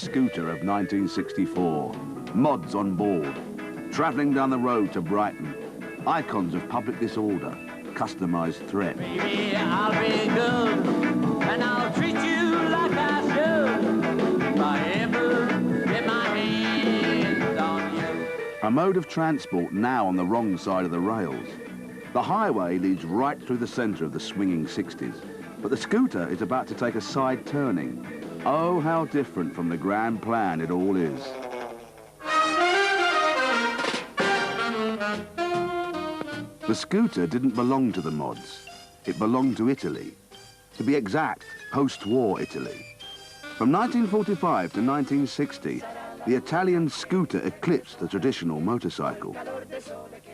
scooter of 1964. Mods on board, travelling down the road to Brighton. Icons of public disorder, customised threat. Baby, I'll be good, and I'll treat you like I should. If I ever get my hands on you. A mode of transport now on the wrong side of the rails. The highway leads right through the centre of the swinging 60s, but the scooter is about to take a side turning. Oh, how different from the grand plan it all is. The scooter didn't belong to the mods. It belonged to Italy. To be exact, post-war Italy. From 1945 to 1960, the Italian scooter eclipsed the traditional motorcycle.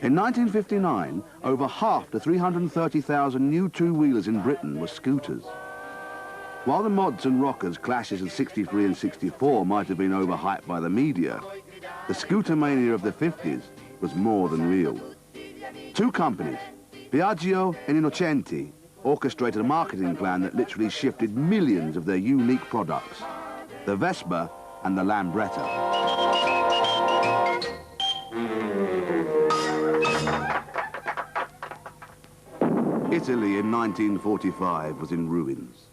In 1959, over half the 330,000 new two-wheelers in Britain were scooters. While the mods and rockers clashes of 63 and 64 might have been overhyped by the media, the scooter mania of the 50s was more than real. Two companies, Piaggio and Innocenti, orchestrated a marketing plan that literally shifted millions of their unique products, the Vespa and the Lambretta. Italy in 1945 was in ruins.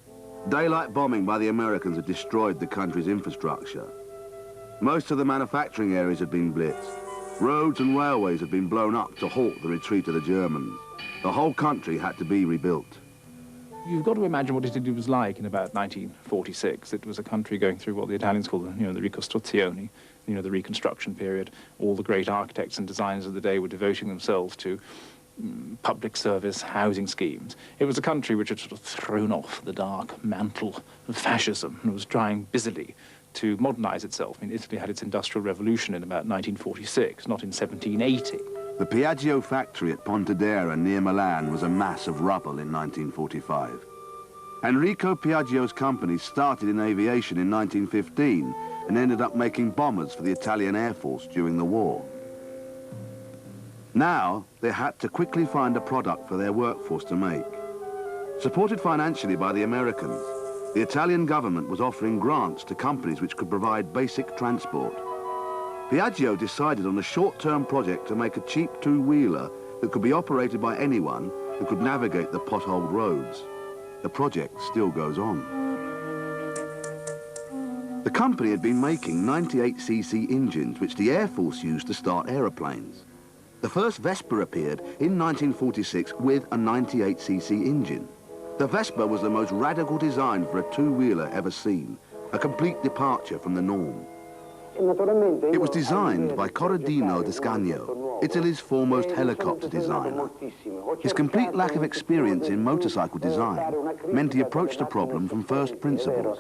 Daylight bombing by the Americans had destroyed the country's infrastructure. Most of the manufacturing areas had been blitzed. Roads and railways had been blown up to halt the retreat of the Germans. The whole country had to be rebuilt. You've got to imagine what Italy was like in about 1946. It was a country going through what the Italians call, the ricostruzione, the reconstruction period. All the great architects and designers of the day were devoting themselves to public service housing schemes. It was a country which had sort of thrown off the dark mantle of fascism and was trying busily to modernize itself. I mean, Italy had its industrial revolution in about 1946, not in 1780. The Piaggio factory at Pontedera near Milan was a mass of rubble in 1945. Enrico Piaggio's company started in aviation in 1915 and ended up making bombers for the Italian Air Force during the war. Now, they had to quickly find a product for their workforce to make. Supported financially by the Americans, the Italian government was offering grants to companies which could provide basic transport. Piaggio decided on a short-term project to make a cheap two-wheeler that could be operated by anyone who could navigate the potholed roads. The project still goes on. The company had been making 98cc engines which the Air Force used to start aeroplanes. The first Vespa appeared in 1946 with a 98cc engine. The Vespa was the most radical design for a two-wheeler ever seen, a complete departure from the norm. It was designed by Corradino D'Ascanio, Italy's foremost helicopter designer. His complete lack of experience in motorcycle design meant he approached the problem from first principles.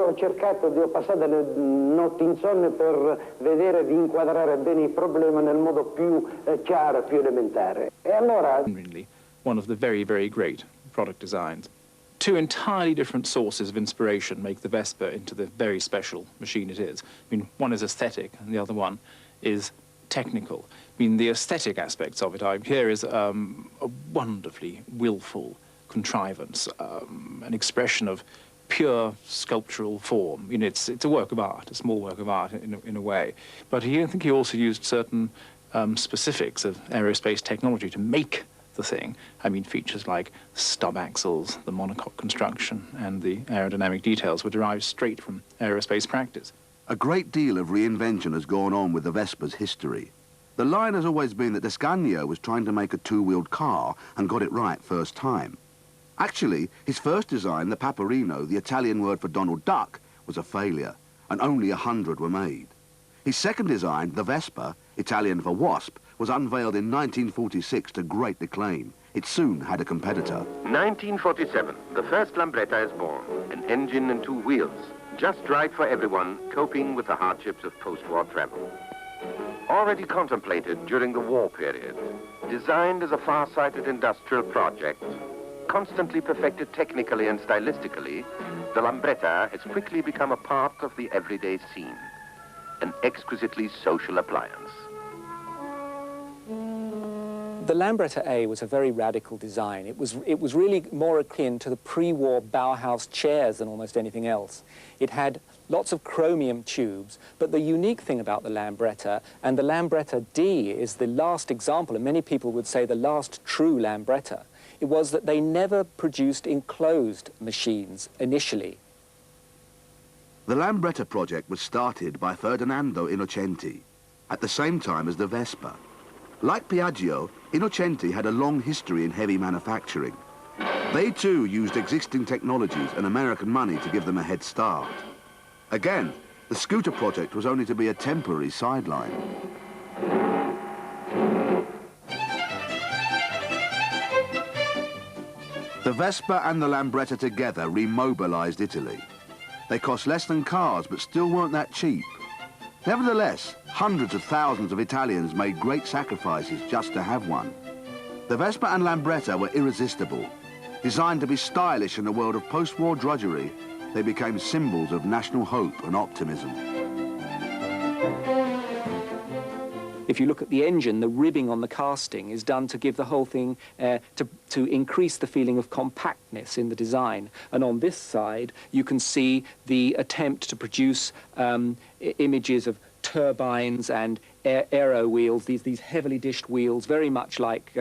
Ho cercato di passare delle notti insonne per vedere di inquadrare bene il problema nel modo più chiaro, più elementare. E allora one of the very, very great product designs. Two entirely different sources of inspiration make the Vespa into the very special machine it is. I mean, one is aesthetic and the other one is technical. I mean, the aesthetic aspects of it, here is a wonderfully willful contrivance, an expression of pure sculptural form. You know, it's a work of art, a small work of art in a way. But I think he also used certain specifics of aerospace technology to make the thing. I mean, features like stub axles, the monocoque construction, and the aerodynamic details were derived straight from aerospace practice. A great deal of reinvention has gone on with the Vespa's history. The line has always been that D'Ascanio was trying to make a two-wheeled car and got it right first time. Actually, his first design, the Paperino, the Italian word for Donald Duck, was a failure, and only 100 were made. His second design, the Vespa, Italian for wasp, was unveiled in 1946 to great acclaim. It soon had a competitor. 1947, the first Lambretta is born, an engine and two wheels, just right for everyone coping with the hardships of post-war travel. Already contemplated during the war period, designed as a far-sighted industrial project, constantly perfected technically and stylistically, the Lambretta has quickly become a part of the everyday scene, an exquisitely social appliance. The Lambretta A was a very radical design. It was really more akin to the pre-war Bauhaus chairs than almost anything else. It had lots of chromium tubes, but the unique thing about the Lambretta, and the Lambretta D is the last example, and many people would say the last true Lambretta, it was that they never produced enclosed machines initially. The Lambretta project was started by Ferdinando Innocenti at the same time as the Vespa. Like Piaggio, Innocenti had a long history in heavy manufacturing. They too used existing technologies and American money to give them a head start. Again, the scooter project was only to be a temporary sideline. The Vespa and the Lambretta together remobilized Italy. They cost less than cars, but still weren't that cheap. Nevertheless, hundreds of thousands of Italians made great sacrifices just to have one. The Vespa and Lambretta were irresistible. Designed to be stylish in a world of post-war drudgery, they became symbols of national hope and optimism. If you look at the engine, the ribbing on the casting is done to give the whole thing, to increase the feeling of compactness in the design. And on this side, you can see the attempt to produce images of turbines and aero wheels, these heavily dished wheels, very much like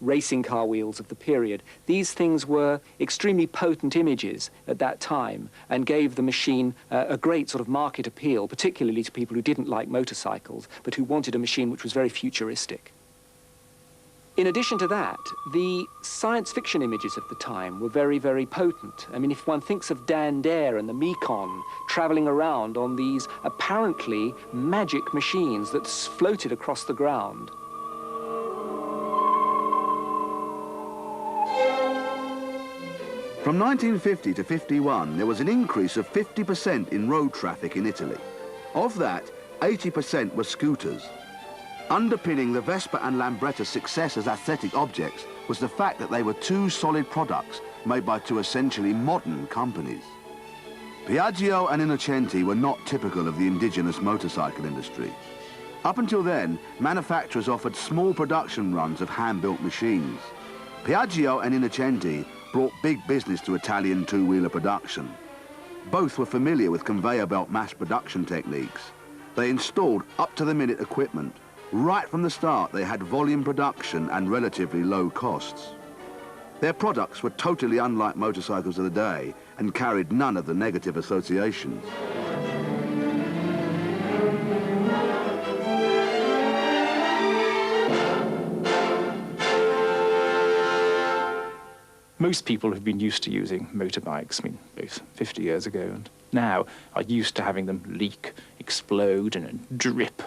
racing car wheels of the period. These things were extremely potent images at that time and gave the machine a great sort of market appeal, particularly to people who didn't like motorcycles, but who wanted a machine which was very futuristic. In addition to that, the science fiction images of the time were very, very potent. I mean, if one thinks of Dan Dare and the Mekong traveling around on these apparently magic machines that floated across the ground. From 1950 to 51, there was an increase of 50% in road traffic in Italy. Of that, 80% were scooters. Underpinning the Vespa and Lambretta success as aesthetic objects was the fact that they were two solid products made by two essentially modern companies. Piaggio and Innocenti were not typical of the indigenous motorcycle industry. Up until then, manufacturers offered small production runs of hand-built machines. Piaggio and Innocenti brought big business to Italian two-wheeler production. Both were familiar with conveyor belt mass production techniques. They installed up-to-the-minute equipment. Right from the start, they had volume production and relatively low costs. Their products were totally unlike motorcycles of the day and carried none of the negative associations. Most people have been used to using motorbikes, I mean, both 50 years ago and now, are used to having them leak, explode and drip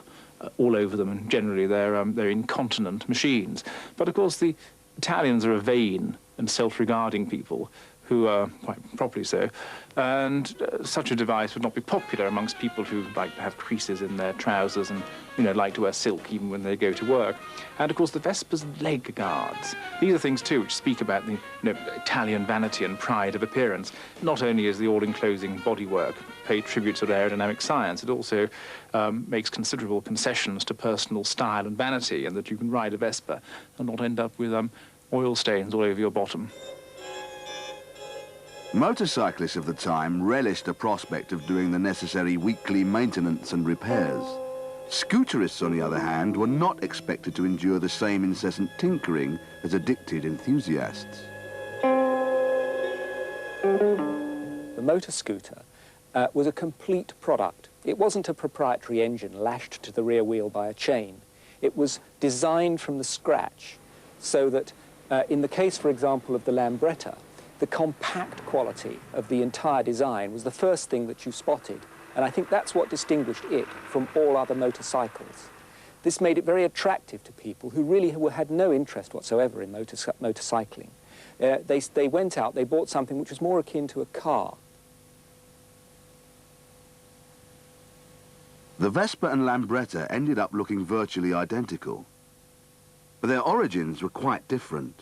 all over them, and generally they're incontinent machines. But of course the Italians are a vain and self-regarding people who are quite properly so, and such a device would not be popular amongst people who like to have creases in their trousers and, you know, like to wear silk even when they go to work. And of course the Vespa's leg guards. These are things too which speak about the, you know, Italian vanity and pride of appearance. Not only is the all-enclosing bodywork paid tribute to aerodynamic science, it also makes considerable concessions to personal style and vanity, and that you can ride a Vespa and not end up with oil stains all over your bottom. Motorcyclists of the time relished the prospect of doing the necessary weekly maintenance and repairs. Scooterists, on the other hand, were not expected to endure the same incessant tinkering as addicted enthusiasts. The motor scooter was a complete product. It wasn't a proprietary engine lashed to the rear wheel by a chain. It was designed from the scratch so that, in the case, for example, of the Lambretta, the compact quality of the entire design was the first thing that you spotted, and I think that's what distinguished it from all other motorcycles. This made it very attractive to people who really had no interest whatsoever in motorcycling. They went out, they bought something which was more akin to a car. The Vespa and Lambretta ended up looking virtually identical, but their origins were quite different.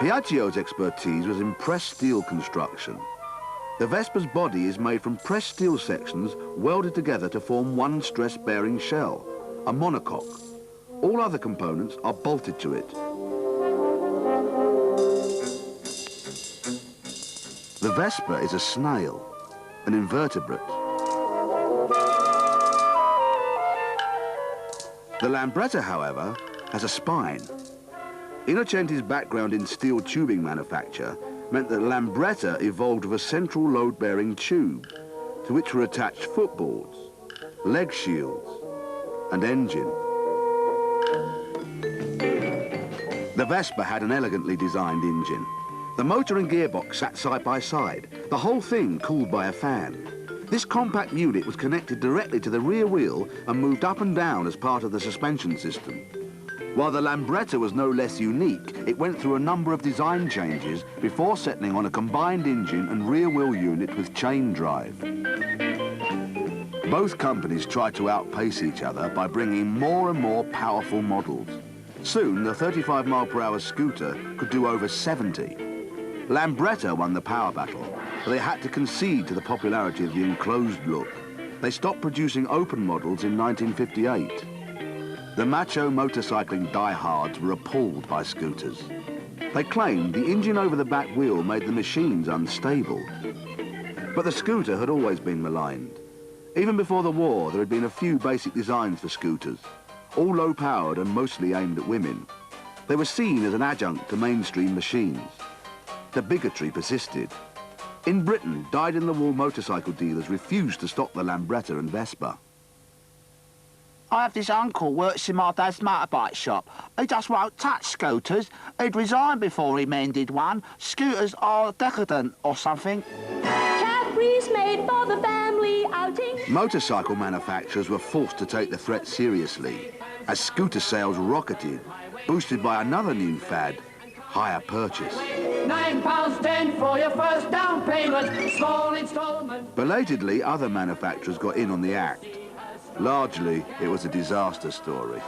Piaggio's expertise was in pressed steel construction. The Vespa's body is made from pressed steel sections welded together to form one stress-bearing shell, a monocoque. All other components are bolted to it. The Vespa is a snail, an invertebrate. The Lambretta, however, has a spine. Innocenti's background in steel tubing manufacture meant that Lambretta evolved with a central load-bearing tube to which were attached footboards, leg shields, and engine. The Vespa had an elegantly designed engine. The motor and gearbox sat side by side, the whole thing cooled by a fan. This compact unit was connected directly to the rear wheel and moved up and down as part of the suspension system. While the Lambretta was no less unique, it went through a number of design changes before settling on a combined engine and rear wheel unit with chain drive. Both companies tried to outpace each other by bringing more and more powerful models. Soon, the 35-mile-per-hour scooter could do over 70. Lambretta won the power battle, but they had to concede to the popularity of the enclosed look. They stopped producing open models in 1958. The macho motorcycling diehards were appalled by scooters. They claimed the engine over the back wheel made the machines unstable. But the scooter had always been maligned. Even before the war, there had been a few basic designs for scooters, all low-powered and mostly aimed at women. They were seen as an adjunct to mainstream machines. The bigotry persisted. In Britain, dyed-in-the-wool motorcycle dealers refused to stock the Lambretta and Vespa. I have this uncle works in my dad's motorbike shop. He just won't touch scooters. He'd resigned before he mended one. Scooters are decadent or something. Cadbury's made for the family outing. Motorcycle manufacturers were forced to take the threat seriously as scooter sales rocketed, boosted by another new fad, hire purchase. £9.10 for your first down payment, small installment. Belatedly, other manufacturers got in on the act. Largely, it was a disaster story.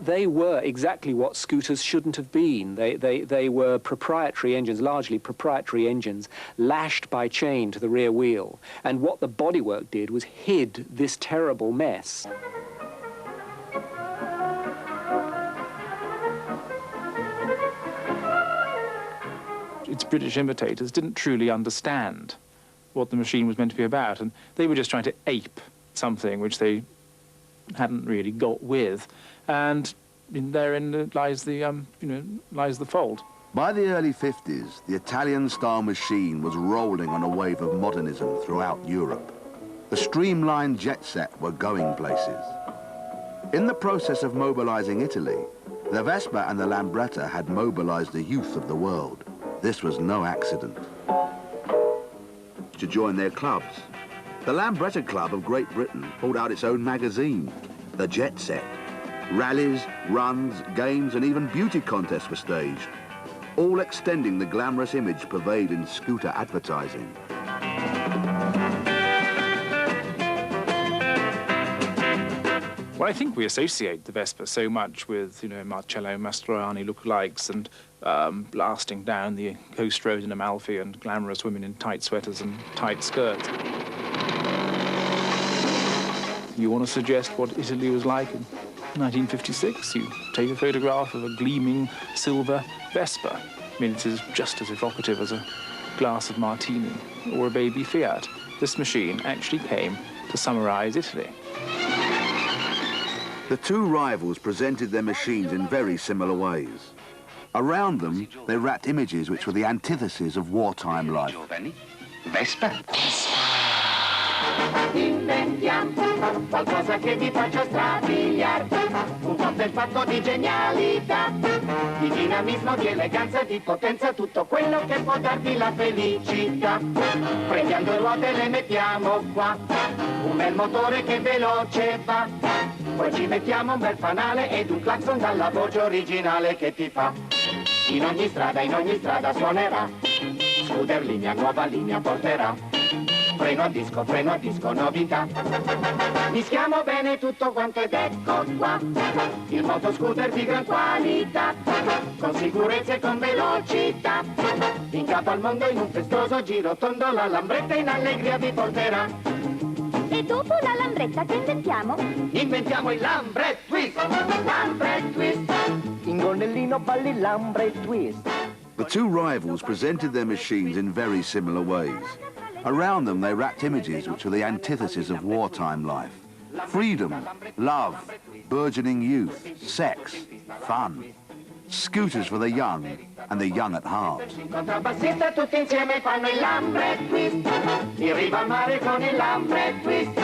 They were exactly what scooters shouldn't have been. They were proprietary engines, largely proprietary engines, lashed by chain to the rear wheel. And what the bodywork did was hid this terrible mess. Its British imitators didn't truly understand what the machine was meant to be about, and they were just trying to ape something which they hadn't really got with, and therein lies the lies the fault. By the early 50s, the Italian-style machine was rolling on a wave of modernism throughout Europe. The streamlined jet set were going places. In the process of mobilizing Italy, the Vespa and the Lambretta had mobilized the youth of the world. This was no accident. To join their clubs, the Lambretta Club of Great Britain pulled out its own magazine, the Jet Set. Rallies, runs, games, and even beauty contests were staged, all extending the glamorous image purveyed in scooter advertising. Well, I think we associate the Vespa so much with, Marcello Mastroianni lookalikes and blasting down the coast road in Amalfi and glamorous women in tight sweaters and tight skirts. You want to suggest what Italy was like in 1956? You take a photograph of a gleaming silver Vespa. I mean, it is just as evocative as a glass of martini or a baby Fiat. This machine actually came to summarize Italy. The two rivals presented their machines in very similar ways. Around them, they wrapped images which were the antithesis of wartime life. Vespa. Inventiamo qualcosa che vi faccia strabiliare, un cocktail fatto di genialità, di dinamismo, di eleganza, di potenza, tutto quello che può darvi la felicità. Prendiamo due ruote e le mettiamo qua, un bel motore che veloce va, poi ci mettiamo un bel fanale ed un clacson dalla voce originale che ti fa. In ogni strada suonerà, scooter linea, nuova linea porterà. freno a disco, novità. Mischiamo bene tutto quanto ed ecco qua, il motoscooter di gran qualità, con sicurezza e con velocità, in capo al mondo in un festoso giro tondo, la lambretta in allegria vi porterà. E dopo la lambretta che inventiamo? Inventiamo il Lambre Twist, Lambre Twist. In gonnellino balli Lambre Twist. The two rivals presented their machines in very similar ways. Around them, they wrapped images which were the antithesis of wartime life. Freedom, love, burgeoning youth, sex, fun. Scooters for the young and the young at heart. Contrabbassista tutti insieme fanno il Lambre Twist. In riva al mare con il Lambre Twist.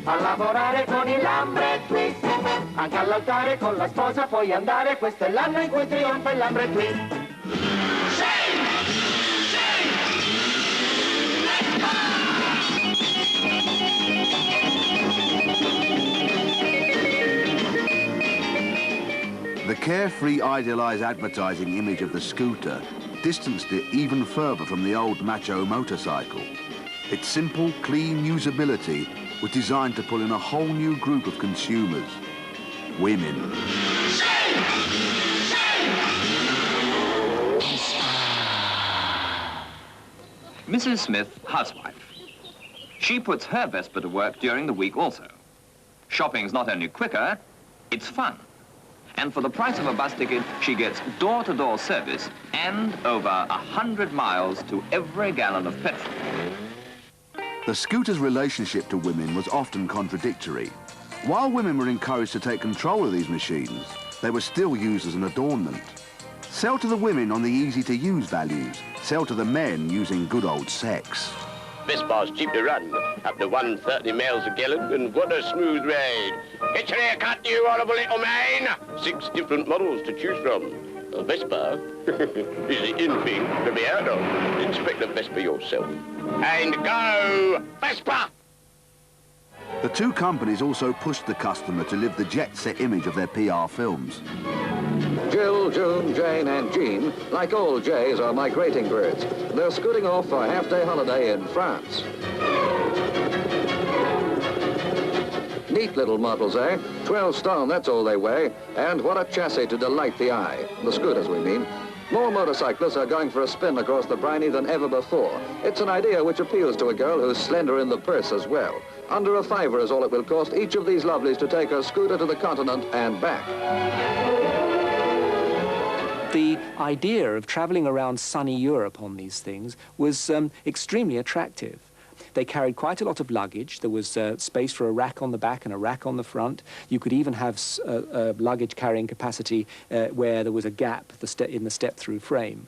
A lavorare con il Lambre Twist. Anche all'altare con la sposa puoi andare. Questo è l'anno in cui trionfa il Lambre Twist. The carefree, idealized advertising image of the scooter distanced it even further from the old macho motorcycle. Its simple, clean usability was designed to pull in a whole new group of consumers, women. Mrs. Smith, housewife. She puts her Vespa to work during the week also. Shopping's not only quicker, it's fun. And for the price of a bus ticket, she gets door-to-door service and over 100 miles to every gallon of petrol. The scooter's relationship to women was often contradictory. While women were encouraged to take control of these machines, they were still used as an adornment. Sell to the women on the easy-to-use values, sell to the men using good old sex. Vespa's cheap to run, up to 130 miles a gallon, and what a smooth ride. Get your hair cut, you horrible little man! 6 different models to choose from. A Vespa is the in thing to be out of. Inspect the Vespa yourself. And go, Vespa! The two companies also pushed the customer to live the jet-set image of their PR films. Jill, June, Jane and Jean, like all jays, are migrating birds. They're scooting off for a half-day holiday in France. Neat little models, eh? 12 stone, that's all they weigh. And what a chassis to delight the eye. The scooters, we mean. More motorcyclists are going for a spin across the briny than ever before. It's an idea which appeals to a girl who's slender in the purse as well. Under a fiver is all it will cost each of these lovelies to take a scooter to the continent and back. The idea of travelling around sunny Europe on these things was extremely attractive. They carried quite a lot of luggage. There was space for a rack on the back and a rack on the front. You could even have luggage carrying capacity where there was a gap in the step-through frame.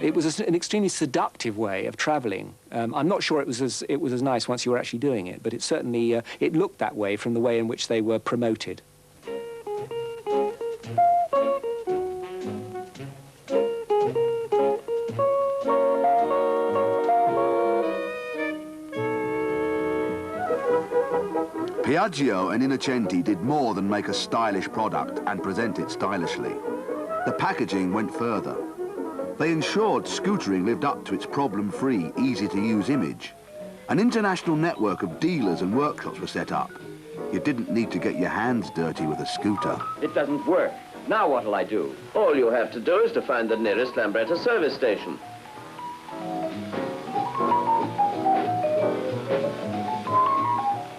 It was an extremely seductive way of travelling. I'm not sure it was as nice once you were actually doing it, but it certainly it looked that way from the way in which they were promoted. Piaggio and Innocenti did more than make a stylish product and present it stylishly. The packaging went further. They ensured scootering lived up to its problem-free, easy-to-use image. An international network of dealers and workshops were set up. You didn't need to get your hands dirty with a scooter. It doesn't work. Now what'll I do? All you have to do is to find the nearest Lambretta service station.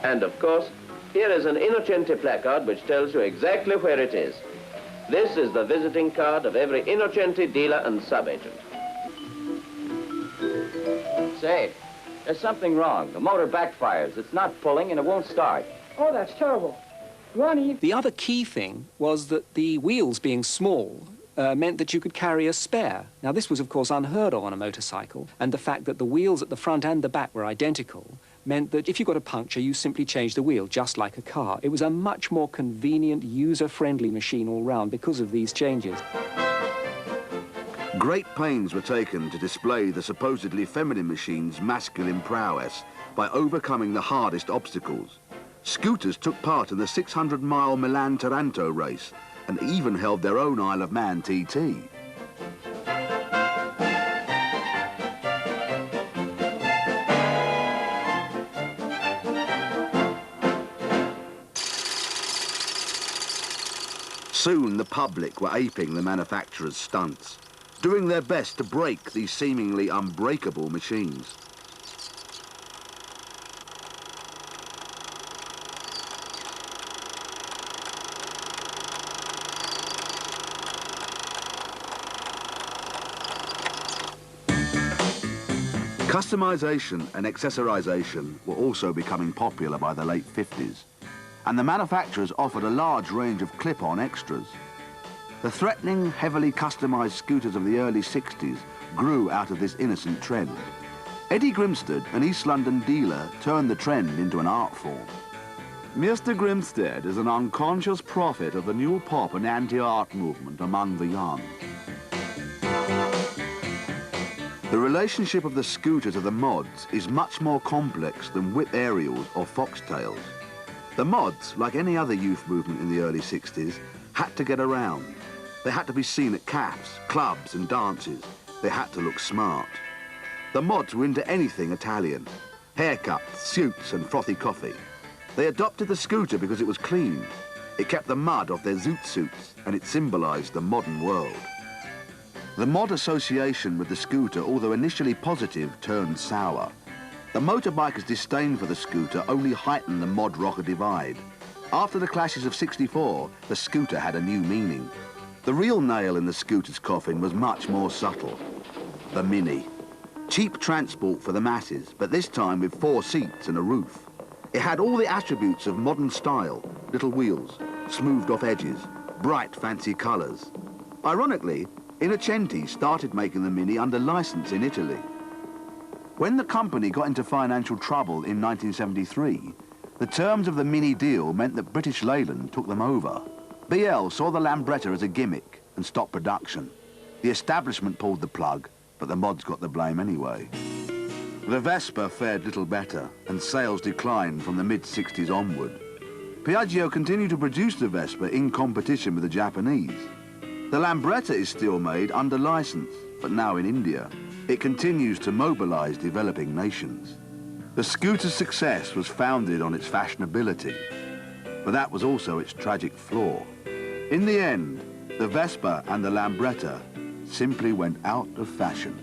And of course, here is an Innocenti placard which tells you exactly where it is. This is the visiting card of every Innocenti dealer and sub-agent. Say, there's something wrong. The motor backfires. It's not pulling and it won't start. Oh, that's terrible. Ronnie. The other key thing was that the wheels being small meant that you could carry a spare. Now, this was, of course, unheard of on a motorcycle, and the fact that the wheels at the front and the back were identical meant that if you got a puncture, you simply changed the wheel, just like a car. It was a much more convenient, user-friendly machine all round because of these changes. Great pains were taken to display the supposedly feminine machine's masculine prowess by overcoming the hardest obstacles. Scooters took part in the 600-mile Milan-Taranto race and even held their own Isle of Man TT. Soon the public were aping the manufacturers' stunts, doing their best to break these seemingly unbreakable machines. Customization and accessorization were also becoming popular by the late 50s, and the manufacturers offered a large range of clip-on extras. The threatening, heavily customized scooters of the early 60s grew out of this innocent trend. Eddie Grimstead, an East London dealer, turned the trend into an art form. Mr. Grimstead is an unconscious prophet of the new pop and anti-art movement among the young. The relationship of the scooter to the mods is much more complex than whip aerials or foxtails. The mods, like any other youth movement in the early 60s, had to get around. They had to be seen at cafes, clubs and dances. They had to look smart. The mods were into anything Italian. Haircuts, suits and frothy coffee. They adopted the scooter because it was clean. It kept the mud off their zoot suits and it symbolized the modern world. The mod association with the scooter, although initially positive, turned sour. The motorbikers' disdain for the scooter only heightened the mod rocker divide. After the clashes of '64, the scooter had a new meaning. The real nail in the scooter's coffin was much more subtle. The Mini. Cheap transport for the masses, but this time with 4 seats and a roof. It had all the attributes of modern style: little wheels, smoothed off edges, bright fancy colours. Ironically, Innocenti started making the Mini under license in Italy. When the company got into financial trouble in 1973, the terms of the Mini deal meant that British Leyland took them over. BL saw the Lambretta as a gimmick and stopped production. The establishment pulled the plug, but the mods got the blame anyway. The Vespa fared little better, and sales declined from the mid-60s onward. Piaggio continued to produce the Vespa in competition with the Japanese. The Lambretta is still made under license, but now in India. It continues to mobilize developing nations. The scooter's success was founded on its fashionability, but that was also its tragic flaw. In the end, the Vespa and the Lambretta simply went out of fashion.